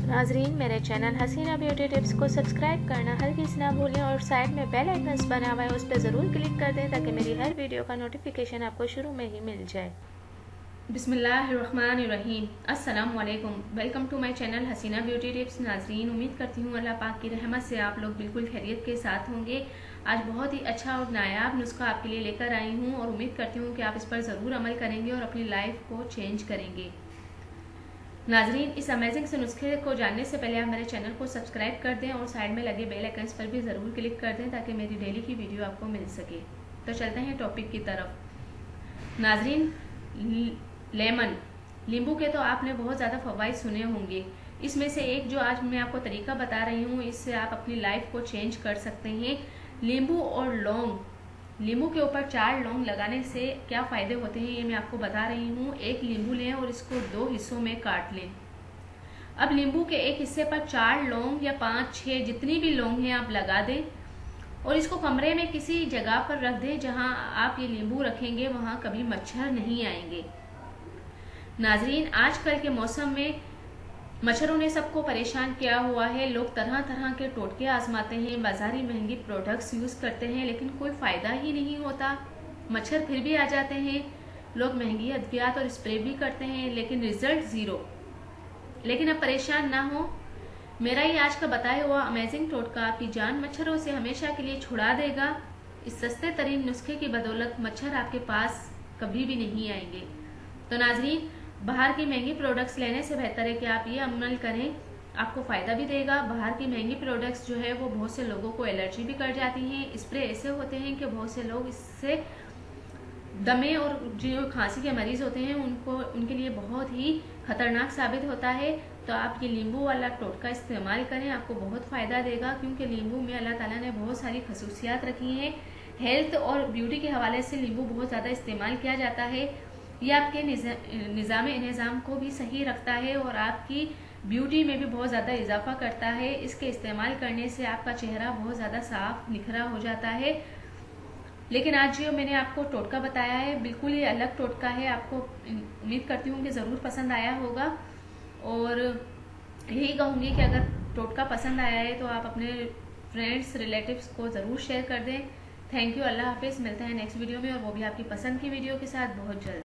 नाजरीन, मेरे channel Hasina beauty tips को सब्सक्राइब करना हरगिज़ ना भूलें और साइड में बेल आइकन्स बना हुआ है उस पर ज़रूर क्लिक कर दें ताकि मेरी हर वीडियो का नोटिफिकेशन आपको शुरू में ही मिल जाए। बिस्मिल्लाहिर्रहमानिर्रहीम। अस्सलाम वालेकुम। Welcome to my channel Hasina beauty tips. नाजरीन, उम्मीद करती हूँ अल्लाह पाक की रहमत से आप लोग बिल्कुल खैरियत के साथ होंगे। आज बहुत ही अच्छा और नायाब नुस्खा आपके लिए लेकर आई हूँ और उम्मीद करती हूँ कि आप इस पर ज़रूर अमल करेंगे और अपनी लाइफ को चेंज करेंगे। नाजरीन, इस अमेजिंग से नुस्खे को जानने से पहले आप मेरे चैनल को सब्सक्राइब कर दें और साइड में लगे बेल आइकन्स पर भी ज़रूर क्लिक कर दें ताकि मेरी डेली की वीडियो आपको मिल सके। तो चलते हैं टॉपिक की तरफ। नाजरीन, लेमन नींबू के तो आपने बहुत ज़्यादा फ़वाइद सुने होंगे। इसमें से एक जो आज मैं आपको तरीका बता रही हूँ, इससे आप अपनी लाइफ को चेंज कर सकते हैं। नींबू और लौंग, नींबू के ऊपर 4 लौंग लगाने से क्या फ़ायदे होते हैं ये मैं आपको बता रही हूँ। एक नींबू लें और इसको 2 हिस्सों में काट लें। अब नींबू के एक हिस्से पर 4 लौंग या 5-6 जितनी भी लौंग हैं आप लगा दें और इसको कमरे में किसी जगह पर रख दें जहां आप ये नींबू रखेंगे वहां कभी मच्छर नहीं आएंगे। नाजरीन, आजकल के मौसम में मच्छरों ने सबको परेशान किया हुआ है। लोग तरह तरह के टोटके आजमाते हैं, बाजारी महंगी प्रोडक्ट्स यूज करते हैं, लेकिन कोई फायदा ही नहीं होता। मच्छर फिर भी आ जाते हैं। लोग महंगी अद्वियात और स्प्रे भी करते हैं लेकिन रिजल्ट ज़ीरो। लेकिन अब परेशान ना हो, मेरा ये आज का बताया हुआ अमेजिंग टोटका आपकी जान मच्छरों से हमेशा के लिए छुड़ा देगा। इस सस्ते तरीन नुस्खे की बदौलत मच्छर आपके पास कभी भी नहीं आएंगे। तो नाजरीन, बाहर की महंगी प्रोडक्ट्स लेने से बेहतर है कि आप ये अमल करें, आपको फ़ायदा भी देगा। बाहर की महंगी प्रोडक्ट्स जो है वो बहुत से लोगों को एलर्जी भी कर जाती हैं। स्प्रे ऐसे होते हैं कि बहुत से लोग इससे दमे और जो खांसी के मरीज होते हैं उनके लिए बहुत ही खतरनाक साबित होता है। तो आप ये नींबू वाला टोटका इस्तेमाल करें, आपको बहुत फ़ायदा देगा क्योंकि नींबू में अल्लाह ताला ने बहुत सारी खसूसियात रखी हैं। हेल्थ और ब्यूटी के हवाले से नींबू बहुत ज़्यादा इस्तेमाल किया जाता है। ये आपके निज़ाम को भी सही रखता है और आपकी ब्यूटी में भी बहुत ज़्यादा इजाफा करता है। इसके इस्तेमाल करने से आपका चेहरा बहुत ज़्यादा साफ निखरा हो जाता है। लेकिन आज जो मैंने आपको टोटका बताया है बिल्कुल ही अलग टोटका है। आपको उम्मीद करती हूँ कि ज़रूर पसंद आया होगा और यही कहूँगी कि अगर टोटका पसंद आया है तो आप अपने फ्रेंड्स रिलेटिव्स को ज़रूर शेयर कर दें। Thank you. अल्लाह हाफिज़। मिलते हैं नेक्स्ट वीडियो में और वो भी आपकी पसंद की वीडियो के साथ बहुत जल्द।